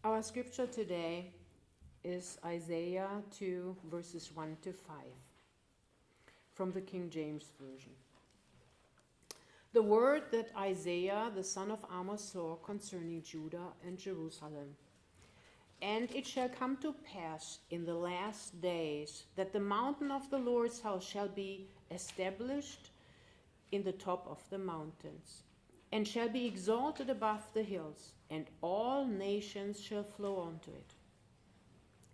Our scripture today is Isaiah 2, verses 1 to 5, from the King James Version. The word that Isaiah, the son of Amos, saw concerning Judah and Jerusalem. And it shall come to pass in the last days that the mountain of the Lord's house shall be established in the top of the mountains, and shall be exalted above the hills, and all nations shall flow unto it.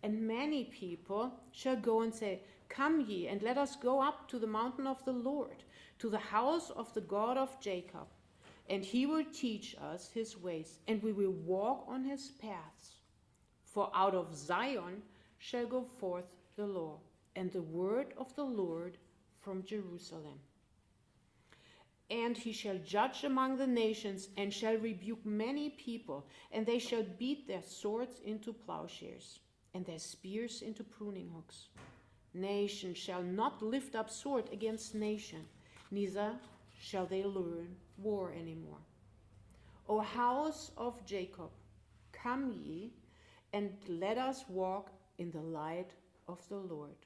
And many people shall go and say, Come ye, and let us go up to the mountain of the Lord, to the house of the God of Jacob. And he will teach us his ways, and we will walk on his paths. For out of Zion shall go forth the law, and the word of the Lord from Jerusalem. And he shall judge among the nations, and shall rebuke many people, and they shall beat their swords into plowshares, and their spears into pruning hooks. Nation shall not lift up sword against nation, neither shall they learn war anymore. O house of Jacob, come ye, and let us walk in the light of the Lord.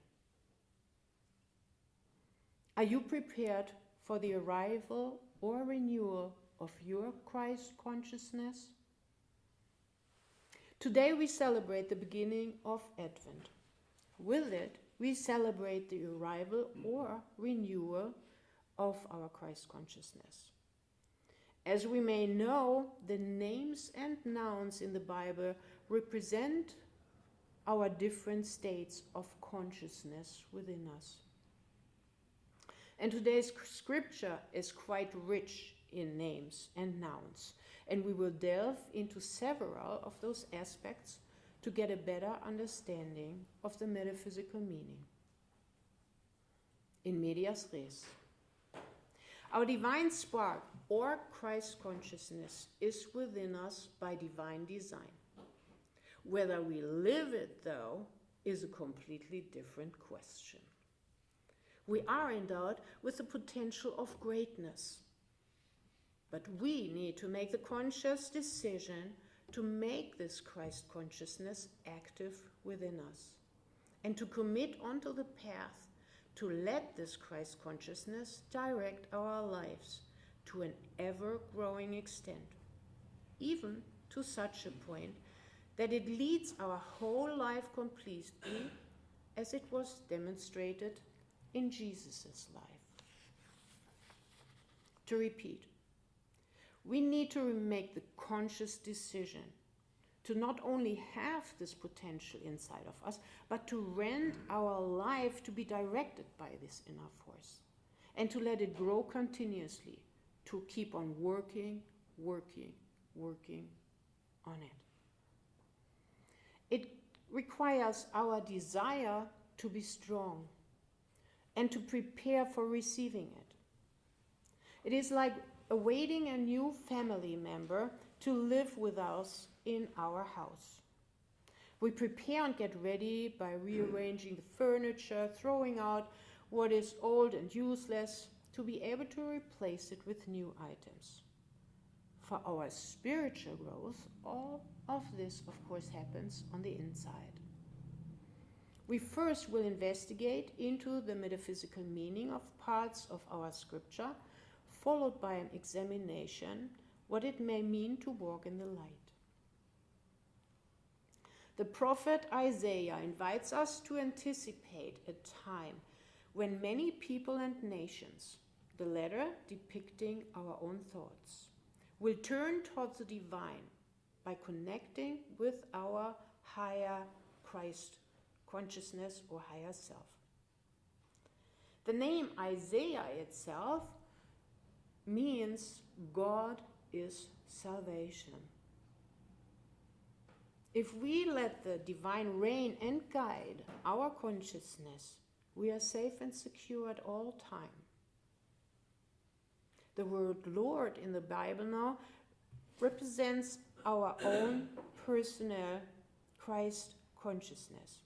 Are you prepared for the arrival or renewal of your Christ consciousness? Today we celebrate the beginning of Advent. With it, we celebrate the arrival or renewal of our Christ consciousness. As we may know, the names and nouns in the Bible represent our different states of consciousness within us. And today's scripture is quite rich in names and nouns, and we will delve into several of those aspects to get a better understanding of the metaphysical meaning. In medias res. Our divine spark, or Christ consciousness, is within us by divine design. Whether we live it, though, is a completely different question. We are endowed with the potential of greatness, but we need to make the conscious decision to make this Christ consciousness active within us, and to commit onto the path to let this Christ consciousness direct our lives to an ever-growing extent, even to such a point that it leads our whole life completely, as it was demonstrated in Jesus' life. To repeat, we need to make the conscious decision to not only have this potential inside of us, but to rent our life to be directed by this inner force, and to let it grow continuously, to keep on working on it. It requires our desire to be strong and to prepare for receiving it. It is like awaiting a new family member to live with us in our house. We prepare and get ready by rearranging the furniture, throwing out what is old and useless, to be able to replace it with new items. For our spiritual growth, all of this, of course, happens on the inside. We first will investigate into the metaphysical meaning of parts of our scripture, followed by an examination what it may mean to walk in the light. The prophet Isaiah invites us to anticipate a time when many people and nations, the latter depicting our own thoughts, will turn towards the divine by connecting with our higher Christ consciousness or higher self. The name Isaiah itself means God is salvation. If we let the divine reign and guide our consciousness, we are safe and secure at all time. The word Lord in the Bible now represents our own personal Christ consciousness,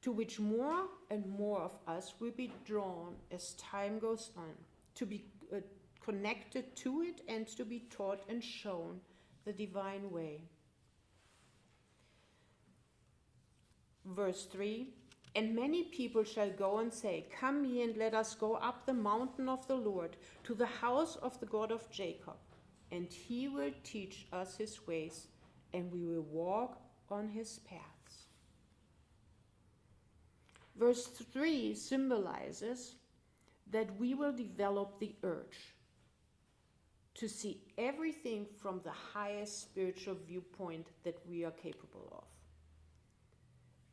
to which more and more of us will be drawn as time goes on, to be connected to it and to be taught and shown the divine way. Verse 3, and many people shall go and say, come ye and let us go up the mountain of the Lord, to the house of the God of Jacob, and he will teach us his ways, and we will walk on his paths. Verse 3 symbolizes that we will develop the urge to see everything from the highest spiritual viewpoint that we are capable of.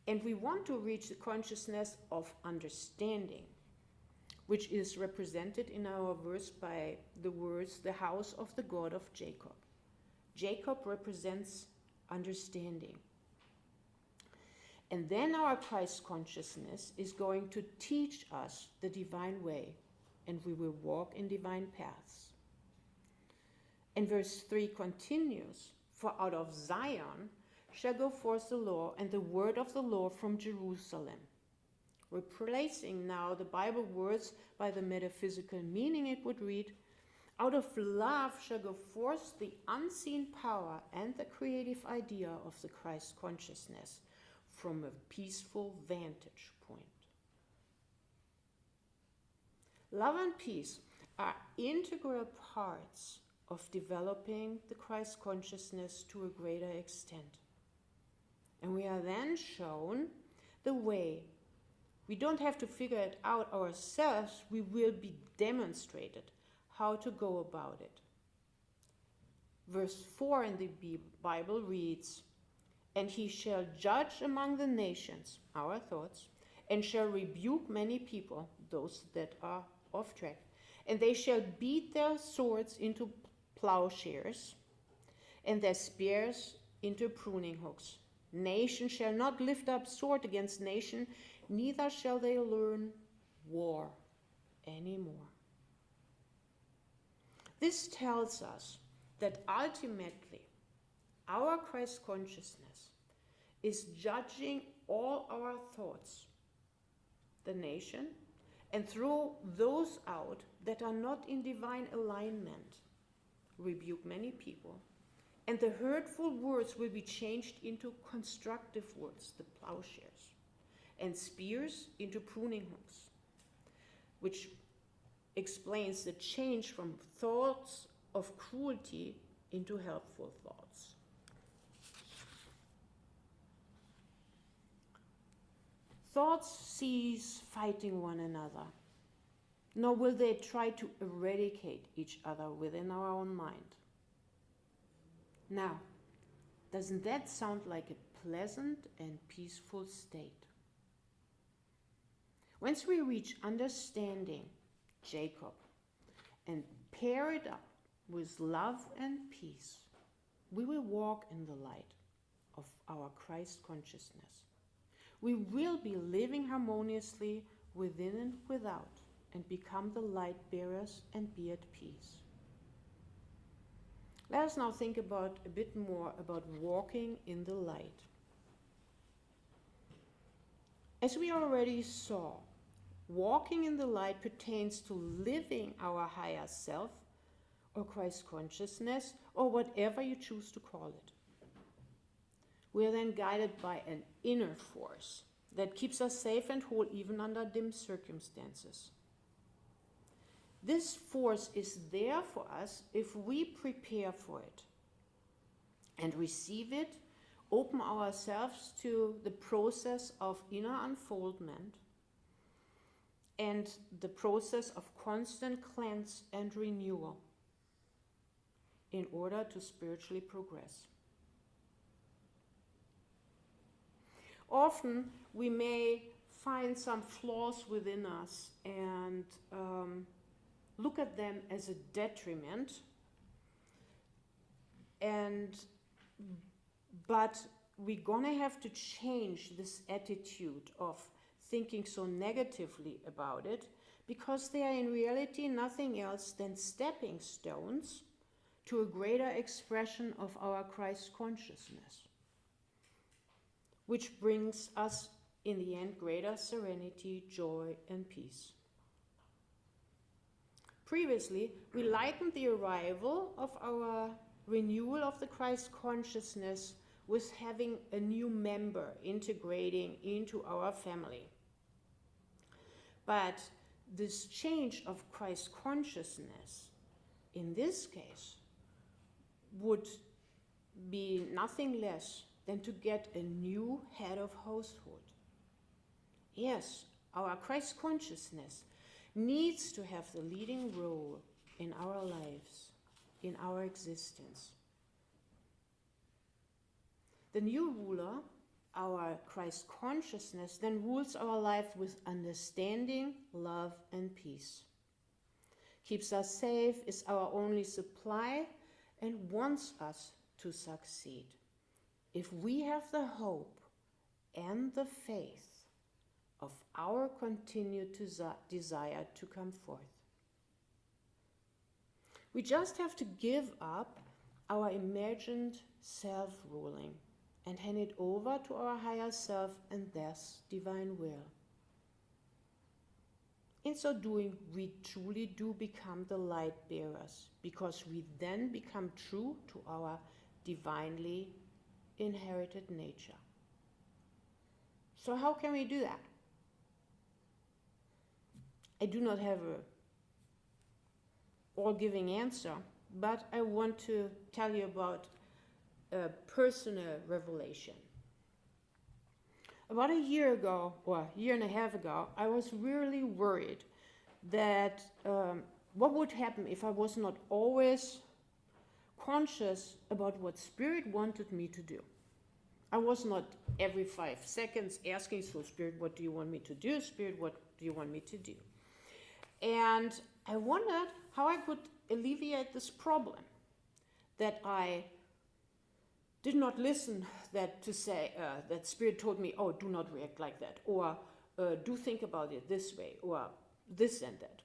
And we want to reach the consciousness of understanding, which is represented in our verse by the words, the house of the God of Jacob. Jacob represents understanding. And then our Christ consciousness is going to teach us the divine way, and we will walk in divine paths. And verse 3 continues, for out of Zion shall go forth the law and the word of the Lord from Jerusalem. Replacing now the Bible words by the metaphysical meaning, it would read, out of love shall go forth the unseen power and the creative idea of the Christ consciousness from a peaceful vantage point. Love and peace are integral parts of developing the Christ consciousness to a greater extent. And we are then shown the way. We don't have to figure it out ourselves, we will be demonstrated how to go about it. Verse 4 in the Bible reads, and he shall judge among the nations, our thoughts, and shall rebuke many people, those that are off track, and they shall beat their swords into plowshares, and their spears into pruning hooks. Nation shall not lift up sword against nation, neither shall they learn war anymore. This tells us that ultimately our Christ consciousness is judging all our thoughts, the nation, and throw those out that are not in divine alignment, rebuke many people, and the hurtful words will be changed into constructive words, the plowshares, and spears into pruning hooks, which explains the change from thoughts of cruelty into helpful thoughts. Thoughts cease fighting one another, nor will they try to eradicate each other within our own mind. Now, doesn't that sound like a pleasant and peaceful state? Once we reach understanding Jacob and pair it up with love and peace, we will walk in the light of our Christ consciousness. We will be living harmoniously within and without and become the light bearers and be at peace. Let us now think about a bit more about walking in the light. As we already saw, walking in the light pertains to living our higher self or Christ consciousness or whatever you choose to call it. We are then guided by an inner force that keeps us safe and whole even under dim circumstances. This force is there for us if we prepare for it and receive it, open ourselves to the process of inner unfoldment and the process of constant cleanse and renewal in order to spiritually progress. Often we may find some flaws within us and look at them as a detriment, but we're gonna have to change this attitude of thinking so negatively about it, because they are in reality nothing else than stepping stones to a greater expression of our Christ consciousness, which brings us in the end greater serenity, joy, and peace. Previously, we likened the arrival of our renewal of the Christ consciousness with having a new member integrating into our family. But this change of Christ consciousness, in this case, would be nothing less than to get a new head of household. Yes, our Christ consciousness needs to have the leading role in our lives, in our existence. The new ruler, our Christ consciousness, then rules our life with understanding, love, and peace. Keeps us safe, is our only supply, and wants us to succeed. If we have the hope and the faith of our continued desire to come forth. We just have to give up our imagined self-ruling and hand it over to our higher self and thus divine will. In so doing, we truly do become the light bearers, because we then become true to our divinely inherited nature. So how can we do that? I do not have a all-giving answer, but I want to tell you about a personal revelation. About a year ago, or a year and a half ago, I was really worried that what would happen if I was not always conscious about what Spirit wanted me to do. I was not every 5 seconds asking, so Spirit, what do you want me to do? Spirit, what do you want me to do? And I wondered how I could alleviate this problem, that I did not listen that Spirit told me, oh, do not react like that, or do think about it this way, or this and that.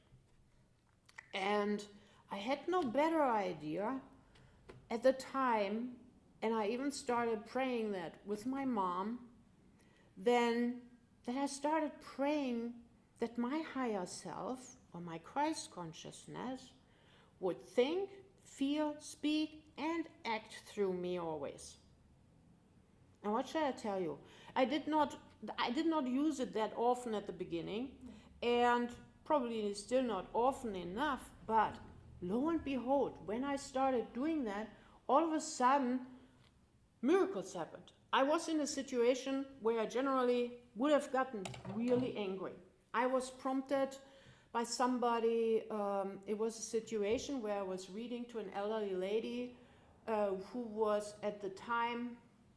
And I had no better idea at the time, and I even started praying that with my mom, then that I started praying that my higher self, or my Christ consciousness, would think, feel, speak, and act through me always. And what shall I tell you? I did not use it that often at the beginning, and probably still not often enough, but lo and behold, when I started doing that, all of a sudden, miracles happened. I was in a situation where I generally would have gotten really angry. I was prompted by somebody. It was a situation where I was reading to an elderly lady who was at the time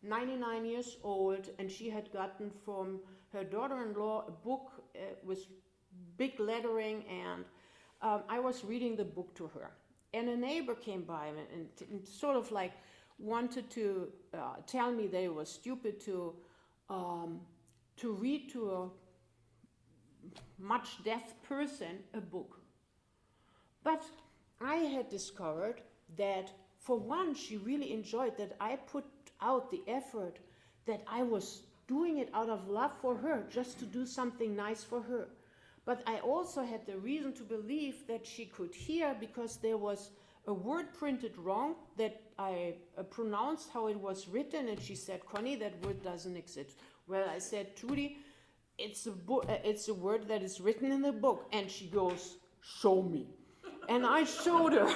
99 years old, and she had gotten from her daughter-in-law a book with big lettering, and I was reading the book to her. And a neighbor came by and sort of like wanted to tell me that it was stupid to read to a much deaf person a book. But I had discovered that, for one, she really enjoyed that I put out the effort, that I was doing it out of love for her, just to do something nice for her. But I also had the reason to believe that she could hear, because there was a word printed wrong that I pronounced how it was written, and she said, Connie, that word doesn't exist. Well, I said, Trudy, it's a word that is written in the book. And she goes, show me. And I showed her.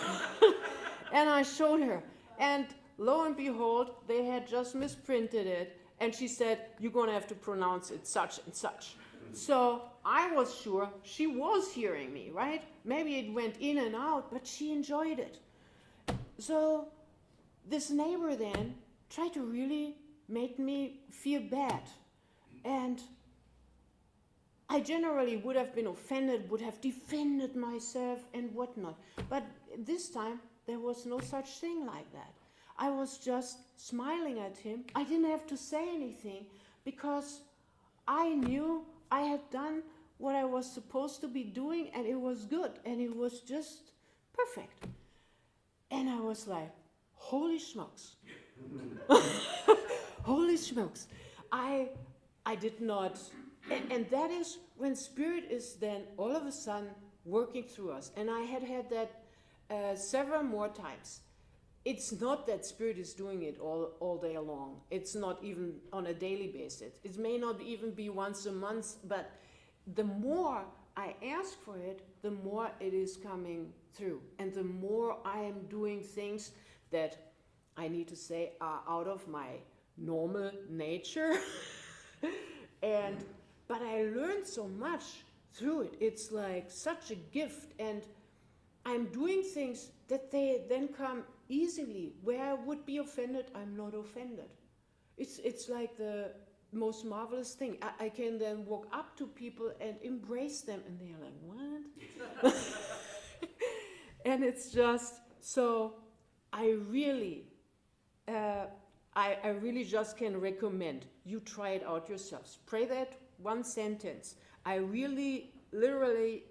And lo and behold, they had just misprinted it. And she said, you're going to have to pronounce it such and such. So I was sure she was hearing me, right? Maybe it went in and out, but she enjoyed it. So this neighbor then tried to really make me feel bad. And I generally would have been offended, would have defended myself and whatnot. But this time, there was no such thing like that. I was just smiling at him. I didn't have to say anything, because I knew I had done what I was supposed to be doing, and it was good, and it was just perfect. And I was like, holy smokes. Holy smokes. I did not, and that is when Spirit is then all of a sudden working through us. And I had that several more times. it's not that Spirit is doing it all day long. It's not even on a daily basis. It may not even be once a month, but the more I ask for it, the more it is coming through. And the more I am doing things that I need to say are out of my normal nature. But I learned so much through it. It's like such a gift. And I'm doing things that they then come easily. Where I would be offended, I'm not offended. It's like the most marvelous thing. I can then walk up to people and embrace them, and they're like, what? And it's just, so I really just can recommend you try it out yourselves. Pray that one sentence. I really, literally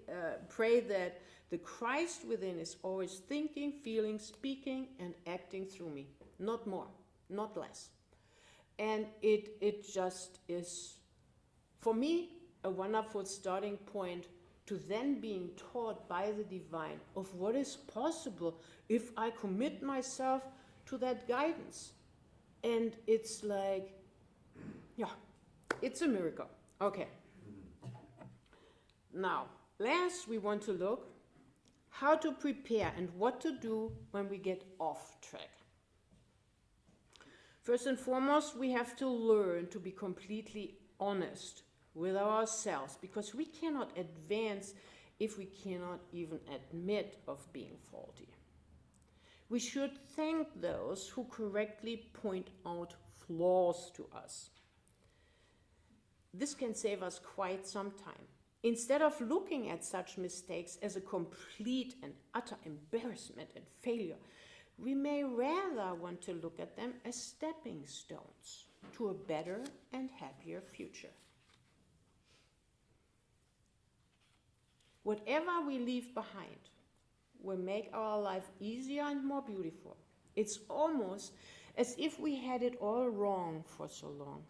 pray that the Christ within is always thinking, feeling, speaking, and acting through me. Not more, not less. And it just is, for me, a wonderful starting point to then being taught by the divine of what is possible if I commit myself to that guidance. And it's like, yeah, it's a miracle. Okay. Now, last we want to look how to prepare and what to do when we get off track. First and foremost, we have to learn to be completely honest with ourselves, because we cannot advance if we cannot even admit of being faulty. We should thank those who correctly point out flaws to us. This can save us quite some time. Instead of looking at such mistakes as a complete and utter embarrassment and failure, we may rather want to look at them as stepping stones to a better and happier future. Whatever we leave behind will make our life easier and more beautiful. It's almost as if we had it all wrong for so long.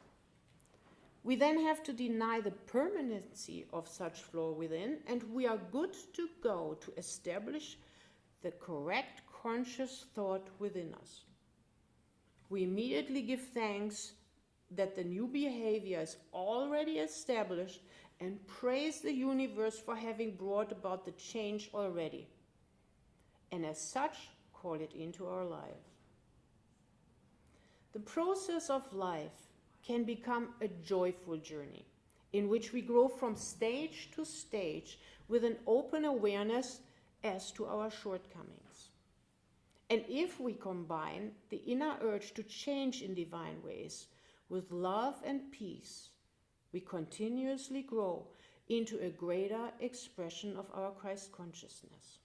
We then have to deny the permanency of such flaw within, and we are good to go to establish the correct conscious thought within us. We immediately give thanks that the new behavior is already established and praise the universe for having brought about the change already. And as such, call it into our life. The process of life can become a joyful journey in which we grow from stage to stage with an open awareness as to our shortcomings. And if we combine the inner urge to change in divine ways with love and peace, we continuously grow into a greater expression of our Christ consciousness.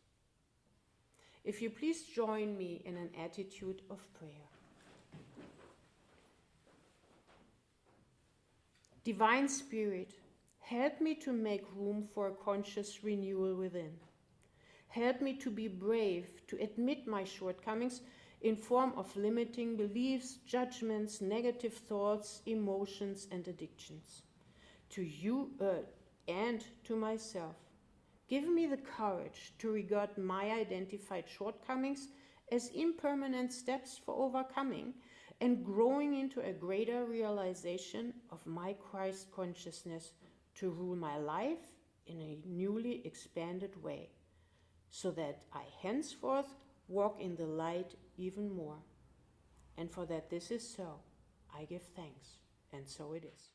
If you please join me in an attitude of prayer. Divine Spirit, help me to make room for a conscious renewal within. Help me to be brave, to admit my shortcomings in form of limiting beliefs, judgments, negative thoughts, emotions, and addictions. To you and to myself. Give me the courage to regard my identified shortcomings as impermanent steps for overcoming and growing into a greater realization of my Christ consciousness to rule my life in a newly expanded way, so that I henceforth walk in the light even more. And for that this is so, I give thanks, and so it is.